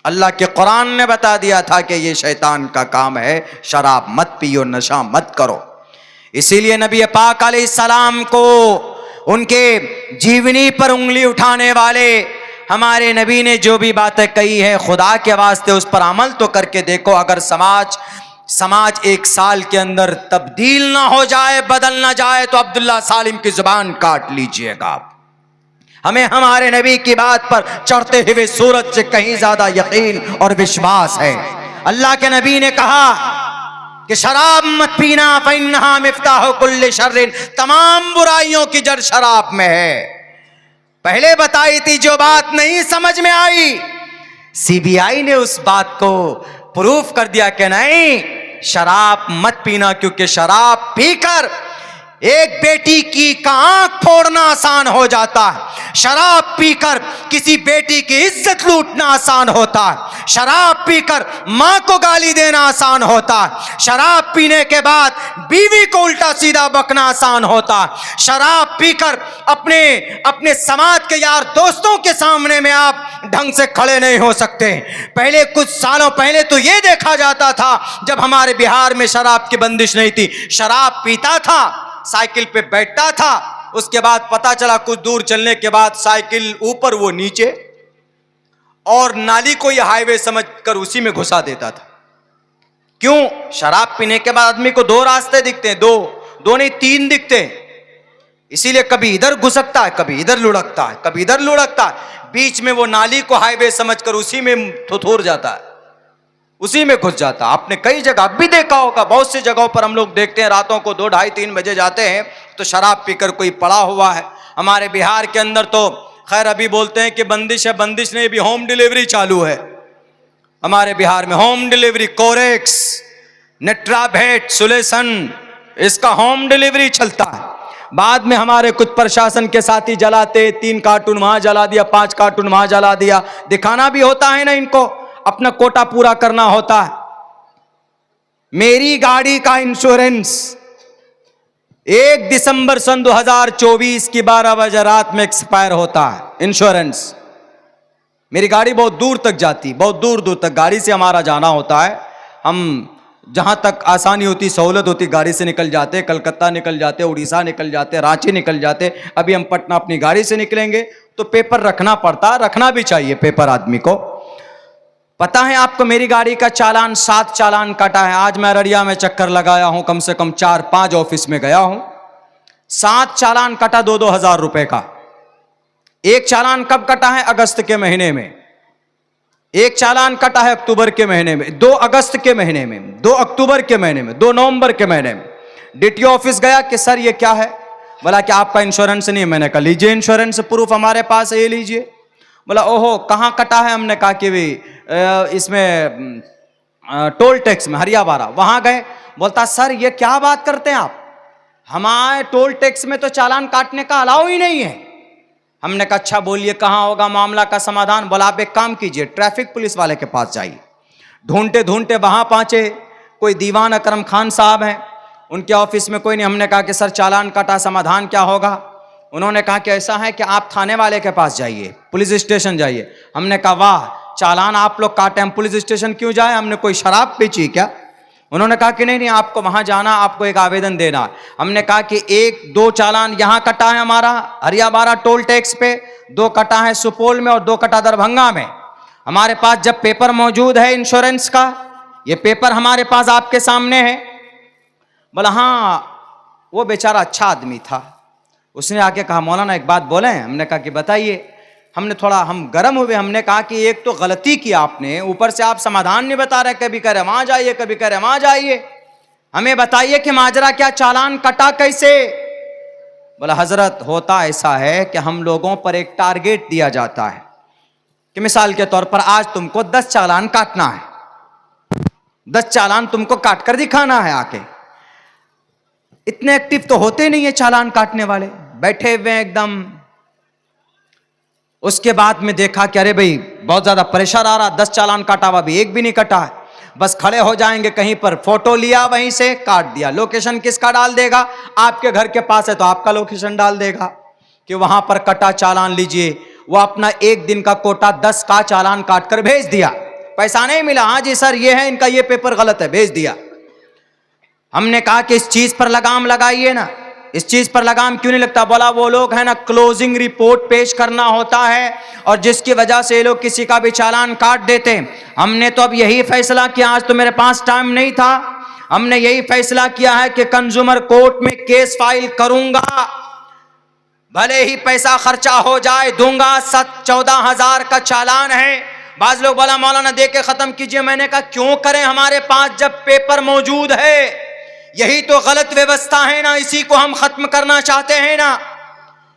अल्लाह के कुरान ने बता दिया था कि ये शैतान का काम है, शराब मत पियो, नशा मत करो। इसीलिए नबी पाक अलैहिस्सलाम को उनके जीवनी पर उंगली उठाने वाले हमारे नबी ने जो भी बातें कही है, खुदा के वास्ते उस पर अमल तो करके देखो। अगर समाज एक साल के अंदर तब्दील ना हो जाए, बदल ना जाए, तो अब्दुल्ला सालिम की जुबान काट लीजिएगा। हमें हमारे नबी की बात पर चढ़ते हुए सूरज से कहीं ज्यादा यकीन और विश्वास है। अल्लाह के नबी ने कहा कि शराब मत पीना, फइन्नहा मिफ्ताहु कुल्लि शर्रिन, तमाम बुराइयों की जड़ शराब में है। पहले बताई थी, जो बात नहीं समझ में आई, सीबीआई ने उस बात को प्रूफ कर दिया कि नहीं, शराब मत पीना, क्योंकि शराब पीकर एक बेटी की आंख फोड़ना आसान हो जाता है। शराब पीकर किसी बेटी की इज्जत लूटना आसान होता है। शराब पीकर मां को गाली देना आसान होता है। शराब पीने के बाद बीवी को उल्टा सीधा बकना आसान होता है। शराब पीकर अपने समाज के यार दोस्तों के सामने में आप ढंग से खड़े नहीं हो सकते। पहले कुछ सालों पहले तो यह देखा जाता था, जब हमारे बिहार में शराब की बंदिश नहीं थी, शराब पीता था, साइकिल पे बैठता था, उसके बाद पता चला कुछ दूर चलने के बाद साइकिल ऊपर वो नीचे, और नाली को ये हाईवे समझकर उसी में घुसा देता था। क्यों? शराब पीने के बाद आदमी को दो रास्ते दिखते हैं, दो नहीं तीन दिखते हैं। इसीलिए कभी इधर घुसकता है, कभी इधर लुढ़कता है, कभी इधर लुढ़कता है, बीच में वो नाली को हाईवे समझकर उसी में थोथोर जाता है, उसी में घुस जाता। आपने कई जगह भी देखा होगा, बहुत सी जगहों पर हम लोग देखते हैं, रातों को 2, 2:30, 3 बजे जाते हैं तो शराब पीकर कोई पड़ा हुआ है। हमारे बिहार के अंदर तो खैर अभी बोलते हैं कि बंदिश है, बंदिश नहीं, अभी होम डिलीवरी चालू है हमारे बिहार में। होम डिलीवरी, कोरेक्स, नेट्राभेट, सुलेसन, इसका होम डिलीवरी चलता है। बाद में हमारे कुछ प्रशासन के साथी जलाते, 3 कार्टून वहां जला दिया, 5 कार्टून वहां जला दिया। दिखाना भी होता है ना, इनको अपना कोटा पूरा करना होता है। मेरी गाड़ी का इंश्योरेंस 1 दिसंबर सन 2024 की 12 बजे रात में एक्सपायर होता है। इंश्योरेंस, मेरी गाड़ी बहुत दूर तक जाती, बहुत दूर दूर तक गाड़ी से हमारा जाना होता है। हम जहां तक आसानी होती, सहूलत होती, गाड़ी से निकल जाते, कलकत्ता निकल जाते, उड़ीसा निकल जाते, रांची निकल जाते। अभी हम पटना अपनी गाड़ी से निकलेंगे तो पेपर रखना पड़ता, रखना भी चाहिए पेपर आदमी को। पता है आपको, मेरी गाड़ी का चालान 7 चालान कटा है। आज मैं अररिया में चक्कर लगाया हूं, कम से कम 4-5 ऑफिस में गया हूं, 7 चालान कटा 2-2 हजार रुपए का। एक चालान कब कटा है? अगस्त के महीने में। एक चालान कटा है अक्टूबर के महीने में, 2 अगस्त के महीने में, 2 अक्टूबर के महीने में, 2 नवंबर के महीने में। डीटीओ ऑफिस गया कि सर ये क्या है? बोला कि आपका इंश्योरेंस नहीं है। मैंने कहा लीजिए इंश्योरेंस प्रूफ हमारे पास है, ये लीजिए। बोला ओहो कहाँ कटा है? हमने कहा कि इसमें टोल टैक्स में, हरियाबारा। वहां गए, बोलता सर ये क्या बात करते हैं आप, हमारे टोल टैक्स में तो चालान काटने का अलाउ ही नहीं है। हमने कहा अच्छा बोलिए कहाँ होगा मामला का समाधान? बोला आप एक काम कीजिए, ट्रैफिक पुलिस वाले के पास जाइए। ढूंढते ढूंढते वहां पहुंचे, कोई दीवान अकरम खान साहब हैं, उनके ऑफिस में कोई नहीं। हमने कहा कि सर चालान काटा, समाधान क्या होगा? उन्होंने कहा कि ऐसा है कि आप थाने वाले के पास जाइए, पुलिस स्टेशन जाइए। हमने कहा वाह, चालान आप लोग काटे, हम पुलिस स्टेशन क्यों जाए? हमने कोई शराब बेची क्या? उन्होंने कहा कि नहीं, आपको वहां जाना, आपको एक आवेदन देना। हमने कहा कि 1-2 चालान यहां कटा है हमारा हरियाबारा टोल टैक्स पे, 2 कटा है सुपौल में और 2 कटा दरभंगा में। हमारे पास जब पेपर मौजूद है इंश्योरेंस का, ये पेपर हमारे पास आपके सामने है। बोला हाँ। वो बेचारा अच्छा आदमी था, उसने आके कहा मौलाना एक बात बोले। हमने कहा कि बताइए। हम गर्म हुए। हमने कहा कि एक तो गलती की आपने, ऊपर से आप समाधान नहीं बता रहे, कभी कह रहे वहां जाइए, कभी कह रहे वहां जाइए। हमें बताइए कि माजरा क्या, चालान कटा कैसे? बोला हजरत होता ऐसा है कि हम लोगों पर एक टारगेट दिया जाता है कि मिसाल के तौर पर आज तुमको 10 चालान काटना है, 10 चालान तुमको काट कर दिखाना है आके। इतने एक्टिव तो होते नहीं है चालान काटने वाले, बैठे हुए एकदम। उसके बाद में देखा कि अरे भाई बहुत ज्यादा प्रेशर आ रहा, 10 चालान काटा हुआ, अभी एक भी नहीं कटा है। बस खड़े हो जाएंगे कहीं पर, फोटो लिया वहीं से काट दिया। लोकेशन किसका डाल देगा? आपके घर के पास है तो आपका लोकेशन डाल देगा कि वहां पर कटा चालान लीजिए। वो अपना 1 दिन का कोटा 10 का चालान काट कर भेज दिया। पैसा नहीं मिला, हाँ जी सर ये है, इनका ये पेपर गलत है, भेज दिया। हमने कहा कि इस चीज पर लगाम लगाइए ना, इस चीज पर लगाम क्यों नहीं लगता? बोला वो लोग है ना क्लोजिंग रिपोर्ट पेश करना होता है और जिसकी वजह से ये लोग किसी का भी चालान काट देते। हमने तो अब यही फैसला किया, आज तो मेरे पास टाइम नहीं था, हमने यही फैसला किया है कि कंज्यूमर कोर्ट में केस फाइल करूंगा, भले ही पैसा खर्चा हो जाए, दूंगा। 14,000 का चालान है। बाज लोग बोला मौलाना दे के खत्म कीजिए। मैंने कहा क्यों करें, हमारे पास जब पेपर मौजूद है। यही तो गलत व्यवस्था है ना, इसी को हम खत्म करना चाहते हैं ना।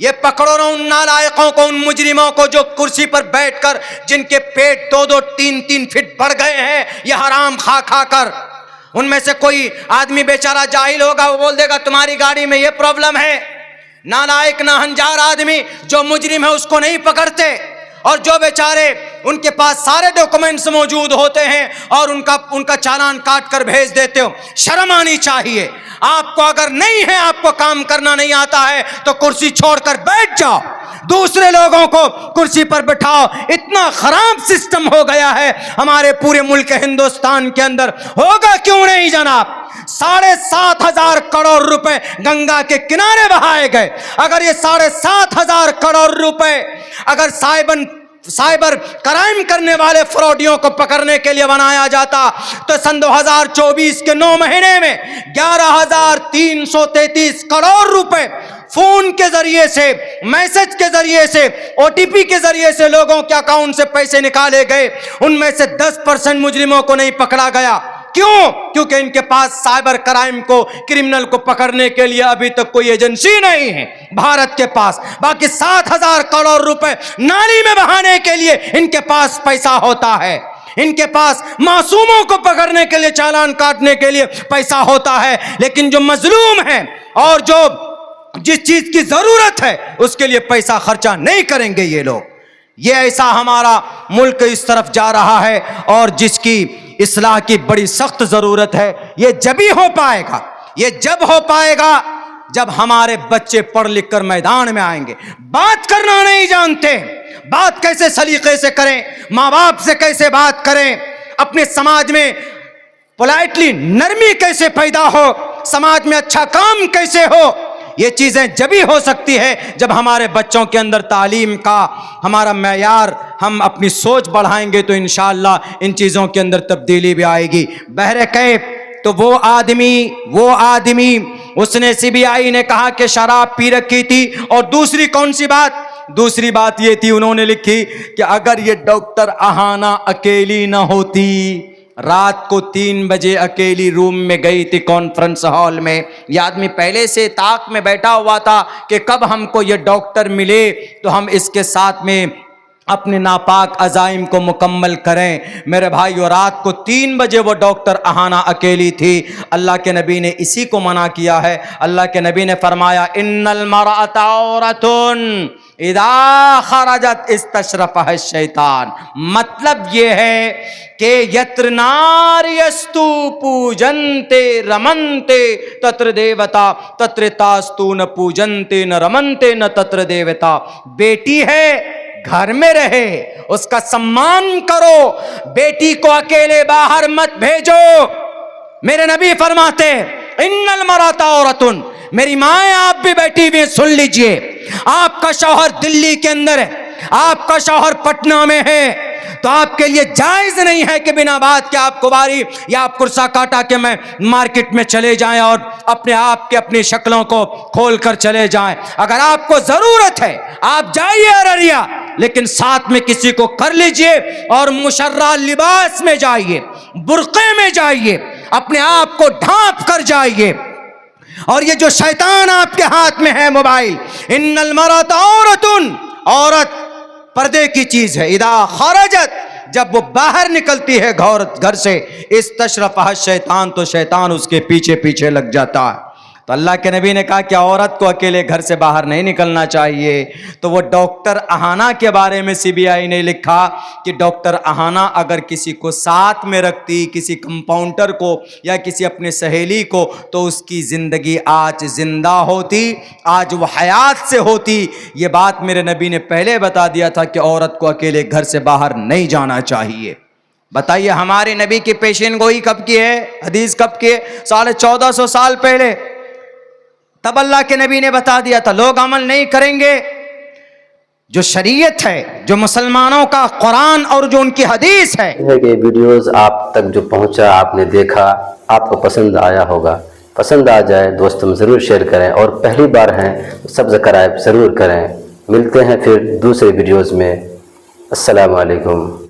ये पकड़ो ना उन नालायकों को, उन मुजरिमों को जो कुर्सी पर बैठकर जिनके पेट 2-2, 3-3 फीट बढ़ गए हैं ये हराम खा खा कर। उनमें से कोई आदमी बेचारा जाहिल होगा, वो बोल देगा तुम्हारी गाड़ी में ये प्रॉब्लम है। नालायक नाहंजार आदमी जो मुजरिम है उसको नहीं पकड़ते, और जो बेचारे उनके पास सारे डॉक्यूमेंट्स मौजूद होते हैं और उनका चालान काट कर भेज देते हो। शर्म आनी चाहिए आपको। अगर नहीं है, आपको काम करना नहीं आता है तो कुर्सी छोड़कर बैठ जाओ, दूसरे लोगों को कुर्सी पर बिठाओ। इतना खराब सिस्टम हो गया है हमारे पूरे मुल्क हिंदुस्तान के अंदर। होगा क्यों नहीं जनाब? 7,500 करोड़ रुपए गंगा के किनारे बहाए गए। अगर ये 7,500 करोड़ रुपए अगर साइबर क्राइम करने वाले फ्रॉडियों को पकड़ने के लिए बनाया जाता तो सन 2024 के 9 महीने में 11,333 करोड़ रुपए फोन के जरिए से, मैसेज के जरिए से, ओटीपी के जरिए से लोगों के अकाउंट से पैसे निकाले गए। उनमें से 10% मुजरिमों को नहीं पकड़ा गया। क्यों? क्योंकि इनके पास साइबर क्राइम को, क्रिमिनल को पकड़ने के लिए अभी तक कोई एजेंसी नहीं है भारत के पास। बाकी 7,000 करोड़ रुपए नाली में बहाने के लिए इनके पास पैसा होता है। इनके पास मासूमों को पकड़ने के लिए, चालान काटने के लिए पैसा होता है। लेकिन जो मजलूम है और जो जिस चीज की जरूरत है उसके लिए पैसा खर्चा नहीं करेंगे ये लोग। ये ऐसा हमारा मुल्क इस तरफ जा रहा है और जिसकी इस्लाह की बड़ी सख्त जरूरत है। ये जब ही हो पाएगा, ये जब हो पाएगा जब हमारे बच्चे पढ़ लिख कर मैदान में आएंगे। बात करना नहीं जानते, बात कैसे सलीके से करें, माँ बाप से कैसे बात करें, अपने समाज में पोलाइटली नरमी कैसे पैदा हो, समाज में अच्छा काम कैसे हो, ये चीज़ें जब ही हो सकती है जब हमारे बच्चों के अंदर तालीम का हमारा मैयार, हम अपनी सोच बढ़ाएंगे तो इंशाअल्लाह इन चीज़ों के अंदर तब्दीली भी आएगी। बहरकैफ तो वो आदमी उसने सीबीआई ने कहा कि शराब पी रखी थी। और दूसरी कौन सी बात? दूसरी बात ये थी, उन्होंने लिखी कि अगर ये डॉक्टर अहाना अकेली ना होती, रात को 3 बजे अकेली रूम में गई थी कॉन्फ्रेंस हॉल में। ये आदमी पहले से ताक में बैठा हुआ था कि कब हमको ये डॉक्टर मिले तो हम इसके साथ में अपने नापाक अजाइम को मुकम्मल करें। मेरे भाई, और रात को 3 बजे वो डॉक्टर अहाना अकेली थी। अल्लाह के नबी ने इसी को मना किया है। अल्लाह के नबी ने फरमाया इन्नल मरअता औरतुन इदा खरजत इस्तशरफहा शैतान। मतलब ये है कि यत्र नार्यस्तु पूजन्ते रमन्ते तत्र देवता तत्र तास्तु न पूजन्ते न रमन्ते न तत्र देवता। बेटी है घर में रहे, उसका सम्मान करो, बेटी को अकेले बाहर मत भेजो। मेरे नबी फरमाते इन्नल मरअता औरतुन। मेरी माए आप भी बैठी हुई, सुन लीजिए। आपका शौहर दिल्ली के अंदर है, आपका शौहर पटना में है, तो आपके लिए जायज नहीं है कि बिना बात के आप कुवारी या आप कुर्सा काटा के मैं मार्केट में चले जाएं और अपने आप के अपनी शक्लों को खोल कर चले जाएं। अगर आपको जरूरत है आप जाइए अररिया, लेकिन साथ में किसी को कर लीजिए और मुशर्रा लिबास में जाइए, बुर्के में जाइए, अपने आप को ढांप कर जाइए। और ये जो शैतान आपके हाथ में है मोबाइल, इन्नल मरअता औरतुन, औरत पर्दे की चीज है। इदा खरजत, जब वो बाहर निकलती है घर से, इस तशरफहा शैतान, तो शैतान उसके पीछे पीछे लग जाता है। तो अल्लाह के नबी ने कहा कि औरत को अकेले घर से बाहर नहीं निकलना चाहिए। तो वो डॉक्टर अहाना के बारे में सीबीआई ने लिखा कि डॉक्टर अहाना अगर किसी को साथ में रखती, किसी कंपाउंडर को या किसी अपने सहेली को, तो उसकी ज़िंदगी आज जिंदा होती, आज वो हयात से होती। ये बात मेरे नबी ने पहले बता दिया था कि औरत को अकेले घर से बाहर नहीं जाना चाहिए। बताइए हमारे नबी की पेशन गोई कब की है, हदीस कब की है? 1450 साल पहले। तब अल्लाह के नबी ने बता दिया था। लोग अमल नहीं करेंगे। जो शरीयत है, जो मुसलमानों का कुरान और जो उनकी हदीस है कि वीडियोस आप तक जो पहुंचा, आपने देखा, आपको पसंद आया होगा। पसंद आ जाए दोस्तों में ज़रूर शेयर करें, और पहली बार हैं तो सब्सक्राइब ज़रूर करें। मिलते हैं फिर दूसरे वीडियोस में। अस्सलाम वालेकुम।